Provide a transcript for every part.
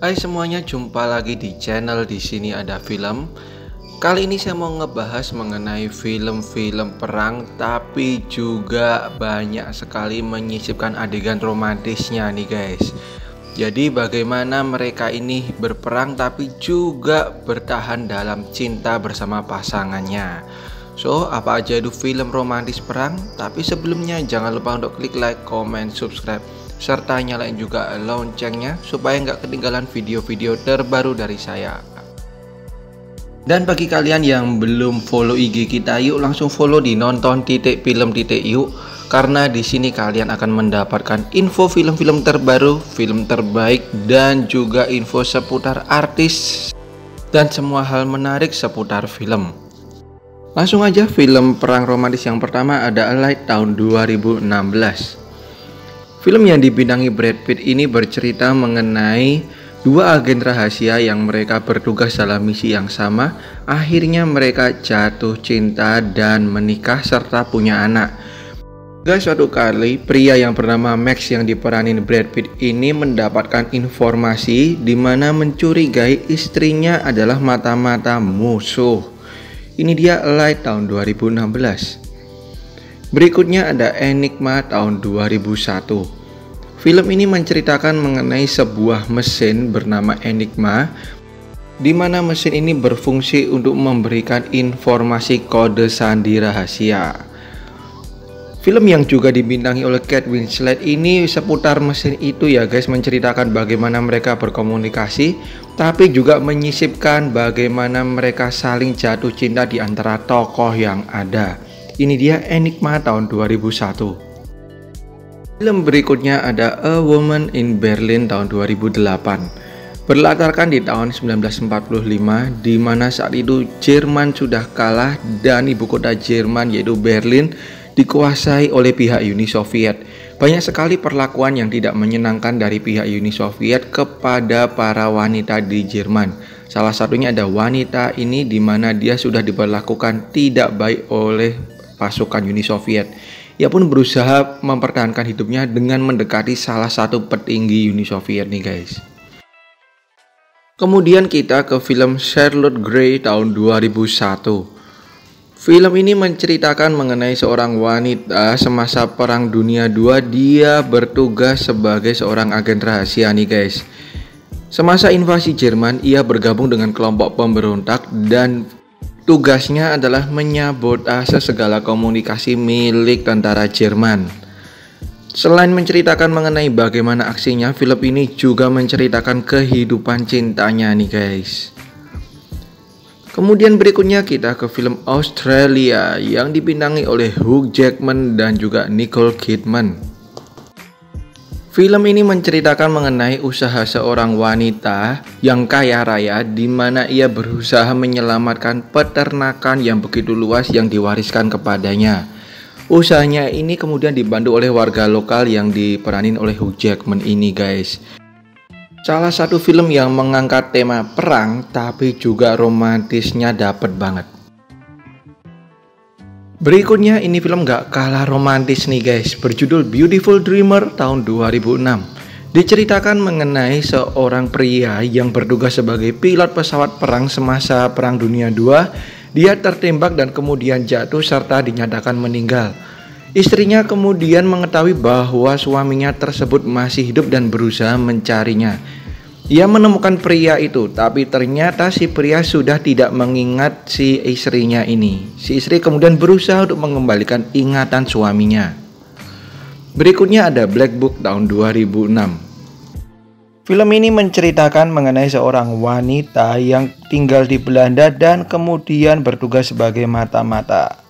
Hai semuanya, jumpa lagi di channel Di Sini Ada Film. Kali ini saya mau ngebahas mengenai film-film perang, tapi juga banyak sekali menyisipkan adegan romantisnya nih guys. Jadi bagaimana mereka ini berperang tapi juga bertahan dalam cinta bersama pasangannya. So, apa aja itu film romantis perang? Tapi sebelumnya jangan lupa untuk klik like, comment, subscribe, serta nyalain juga loncengnya supaya nggak ketinggalan video-video terbaru dari saya. Dan bagi kalian yang belum follow IG kita, yuk langsung follow di nonton.film.yuk, karena di sini kalian akan mendapatkan info film-film terbaru, film terbaik, dan juga info seputar artis dan semua hal menarik seputar film. Langsung aja, film perang romantis yang pertama ada Allied tahun 2016. Film yang dibintangi Brad Pitt ini bercerita mengenai dua agen rahasia yang mereka bertugas dalam misi yang sama. Akhirnya mereka jatuh cinta dan menikah serta punya anak. Guys, suatu kali pria yang bernama Max yang diperanin Brad Pitt ini mendapatkan informasi di mana mencurigai istrinya adalah mata-mata musuh. Ini dia Allied tahun 2016. Berikutnya ada Enigma tahun 2001. Film ini menceritakan mengenai sebuah mesin bernama Enigma, di mana mesin ini berfungsi untuk memberikan informasi kode sandi rahasia. Film yang juga dibintangi oleh Kate Winslet ini seputar mesin itu ya guys, menceritakan bagaimana mereka berkomunikasi, tapi juga menyisipkan bagaimana mereka saling jatuh cinta di antara tokoh yang ada. Ini dia Enigma tahun 2001. Film berikutnya ada A Woman in Berlin tahun 2008. Berlatarkan di tahun 1945, di mana saat itu Jerman sudah kalah dan ibu kota Jerman yaitu Berlin dikuasai oleh pihak Uni Soviet. Banyak sekali perlakuan yang tidak menyenangkan dari pihak Uni Soviet kepada para wanita di Jerman. Salah satunya ada wanita ini di mana dia sudah diperlakukan tidak baik oleh pasukan Uni Soviet. Ia pun berusaha mempertahankan hidupnya dengan mendekati salah satu petinggi Uni Soviet nih guys. Kemudian kita ke film Charlotte Gray tahun 2001. Film ini menceritakan mengenai seorang wanita semasa Perang Dunia II. Dia bertugas sebagai seorang agen rahasia nih guys. Semasa invasi Jerman, ia bergabung dengan kelompok pemberontak dan tugasnya adalah menyabotase segala komunikasi milik tentara Jerman. Selain menceritakan mengenai bagaimana aksinya, film ini juga menceritakan kehidupan cintanya nih guys. Kemudian berikutnya kita ke film Australia yang dibintangi oleh Hugh Jackman dan juga Nicole Kidman. Film ini menceritakan mengenai usaha seorang wanita yang kaya raya di mana ia berusaha menyelamatkan peternakan yang begitu luas yang diwariskan kepadanya. Usahanya ini kemudian dibantu oleh warga lokal yang diperanin oleh Hugh Jackman ini guys. Salah satu film yang mengangkat tema perang tapi juga romantisnya dapet banget. Berikutnya ini film gak kalah romantis nih guys, berjudul Beautiful Dreamer tahun 2006. Diceritakan mengenai seorang pria yang bertugas sebagai pilot pesawat perang semasa Perang Dunia II. Dia tertembak dan kemudian jatuh serta dinyatakan meninggal. Istrinya kemudian mengetahui bahwa suaminya tersebut masih hidup dan berusaha mencarinya. Ia menemukan pria itu, tapi ternyata si pria sudah tidak mengingat si istrinya ini. Si istri kemudian berusaha untuk mengembalikan ingatan suaminya. Berikutnya ada Black Book tahun 2006. Film ini menceritakan mengenai seorang wanita yang tinggal di Belanda dan kemudian bertugas sebagai mata-mata.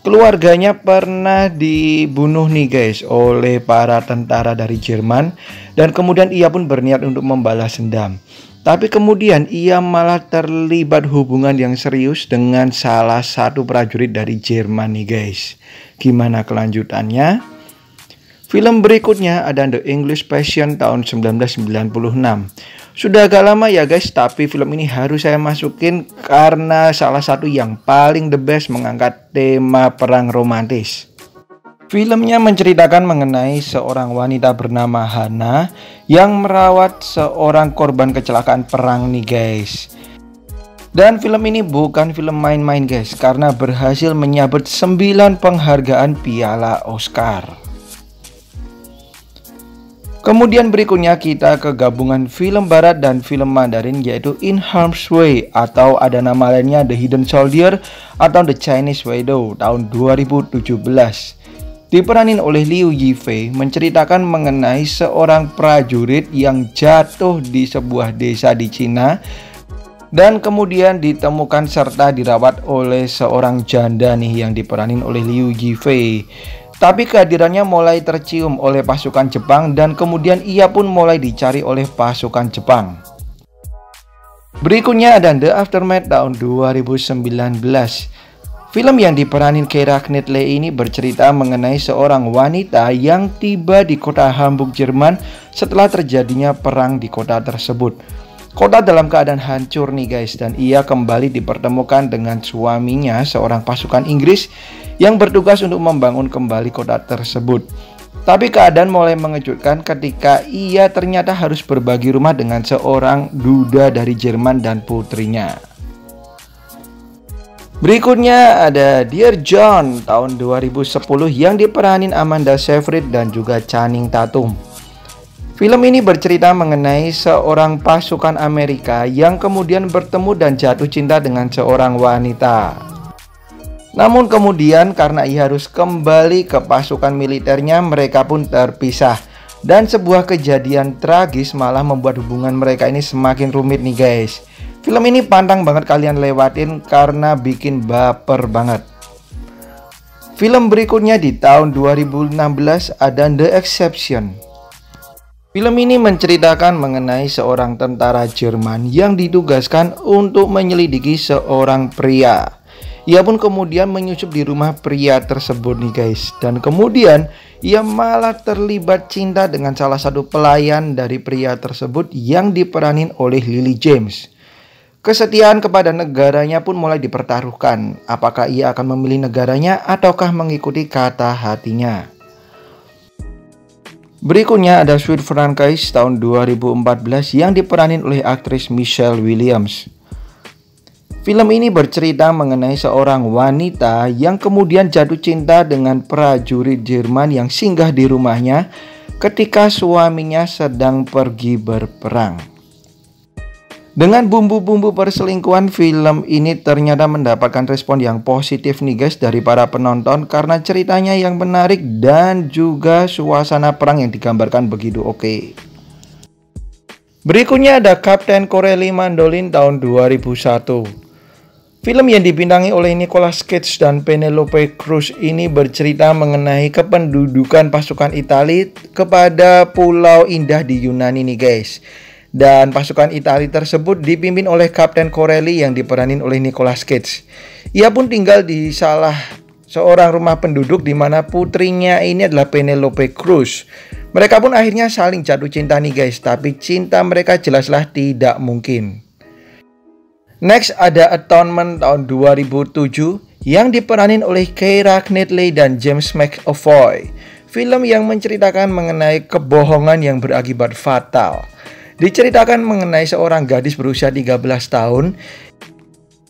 Keluarganya pernah dibunuh nih guys oleh para tentara dari Jerman dan kemudian ia pun berniat untuk membalas dendam. Tapi kemudian ia malah terlibat hubungan yang serius dengan salah satu prajurit dari Jerman nih guys. Gimana kelanjutannya? Film berikutnya ada The English Patient tahun 1996. Sudah agak lama ya guys, tapi film ini harus saya masukin karena salah satu yang paling the best mengangkat tema perang romantis. Filmnya menceritakan mengenai seorang wanita bernama Hana yang merawat seorang korban kecelakaan perang nih guys. Dan film ini bukan film main-main guys, karena berhasil menyabet 9 penghargaan piala Oscar. Kemudian berikutnya kita ke gabungan film barat dan film Mandarin, yaitu In Harm's Way atau ada nama lainnya The Hidden Soldier atau The Chinese Widow tahun 2017. Diperanin oleh Liu Yifei, menceritakan mengenai seorang prajurit yang jatuh di sebuah desa di Cina dan kemudian ditemukan serta dirawat oleh seorang janda nih yang diperanin oleh Liu Yifei. Tapi kehadirannya mulai tercium oleh pasukan Jepang dan kemudian ia pun mulai dicari oleh pasukan Jepang. Berikutnya ada The Aftermath tahun 2019. Film yang diperanin Keira Knightley ini bercerita mengenai seorang wanita yang tiba di kota Hamburg, Jerman setelah terjadinya perang di kota tersebut. Kota dalam keadaan hancur nih guys, dan ia kembali dipertemukan dengan suaminya, seorang pasukan Inggris yang bertugas untuk membangun kembali kota tersebut. Tapi keadaan mulai mengejutkan ketika ia ternyata harus berbagi rumah dengan seorang duda dari Jerman dan putrinya. Berikutnya ada Dear John tahun 2010 yang diperanin Amanda Seyfried dan juga Channing Tatum. Film ini bercerita mengenai seorang pasukan Amerika yang kemudian bertemu dan jatuh cinta dengan seorang wanita. Namun kemudian karena ia harus kembali ke pasukan militernya, mereka pun terpisah. Dan sebuah kejadian tragis malah membuat hubungan mereka ini semakin rumit nih guys. Film ini pantang banget kalian lewatin karena bikin baper banget. Film berikutnya di tahun 2016 ada The Exception. Film ini menceritakan mengenai seorang tentara Jerman yang ditugaskan untuk menyelidiki seorang pria. Ia pun kemudian menyusup di rumah pria tersebut nih guys. Dan kemudian ia malah terlibat cinta dengan salah satu pelayan dari pria tersebut yang diperanin oleh Lily James. Kesetiaan kepada negaranya pun mulai dipertaruhkan. Apakah ia akan memilih negaranya ataukah mengikuti kata hatinya? Berikutnya ada Sweet Franchise tahun 2014 yang diperanin oleh aktris Michelle Williams. Film ini bercerita mengenai seorang wanita yang kemudian jatuh cinta dengan prajurit Jerman yang singgah di rumahnya ketika suaminya sedang pergi berperang. Dengan bumbu-bumbu perselingkuhan, film ini ternyata mendapatkan respon yang positif nih guys dari para penonton karena ceritanya yang menarik dan juga suasana perang yang digambarkan begitu oke. Berikutnya ada Captain Corelli Mandolin tahun 2001. Film yang dibintangi oleh Nicolas Cage dan Penelope Cruz ini bercerita mengenai kependudukan pasukan Italia kepada Pulau Indah di Yunani nih guys. Dan pasukan Italia tersebut dipimpin oleh Kapten Corelli yang diperanin oleh Nicolas Cage. Ia pun tinggal di salah seorang rumah penduduk di mana putrinya ini adalah Penelope Cruz. Mereka pun akhirnya saling jatuh cinta nih guys, tapi cinta mereka jelaslah tidak mungkin. Next ada Atonement tahun 2007 yang diperanin oleh Keira Knightley dan James McAvoy. Film yang menceritakan mengenai kebohongan yang berakibat fatal. Diceritakan mengenai seorang gadis berusia 13 tahun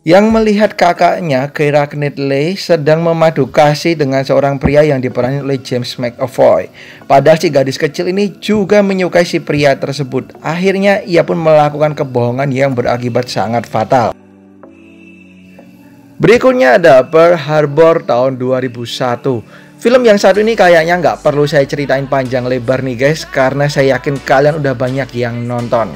yang melihat kakaknya Keira Knightley sedang memadu kasih dengan seorang pria yang diperanin oleh James McAvoy. Padahal si gadis kecil ini juga menyukai si pria tersebut. Akhirnya ia pun melakukan kebohongan yang berakibat sangat fatal. Berikutnya ada Pearl Harbor tahun 2001. Film yang satu ini kayaknya nggak perlu saya ceritain panjang lebar nih guys, karena saya yakin kalian udah banyak yang nonton.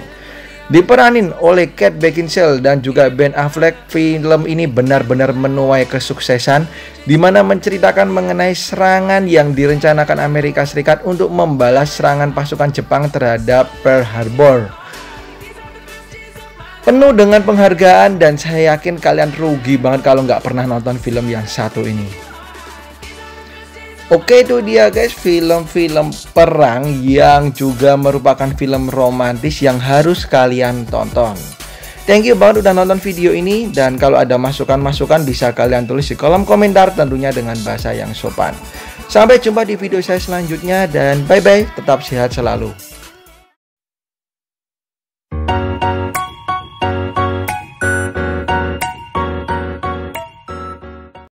Diperanin oleh Kate Beckinsale dan juga Ben Affleck, film ini benar-benar menuai kesuksesan, dimana menceritakan mengenai serangan yang direncanakan Amerika Serikat untuk membalas serangan pasukan Jepang terhadap Pearl Harbor. Penuh dengan penghargaan dan saya yakin kalian rugi banget kalau nggak pernah nonton film yang satu ini. Oke, itu dia guys film-film perang yang juga merupakan film romantis yang harus kalian tonton. Thank you banget udah nonton video ini, dan kalau ada masukan-masukan bisa kalian tulis di kolom komentar tentunya dengan bahasa yang sopan. Sampai jumpa di video saya selanjutnya dan bye-bye, tetap sehat selalu.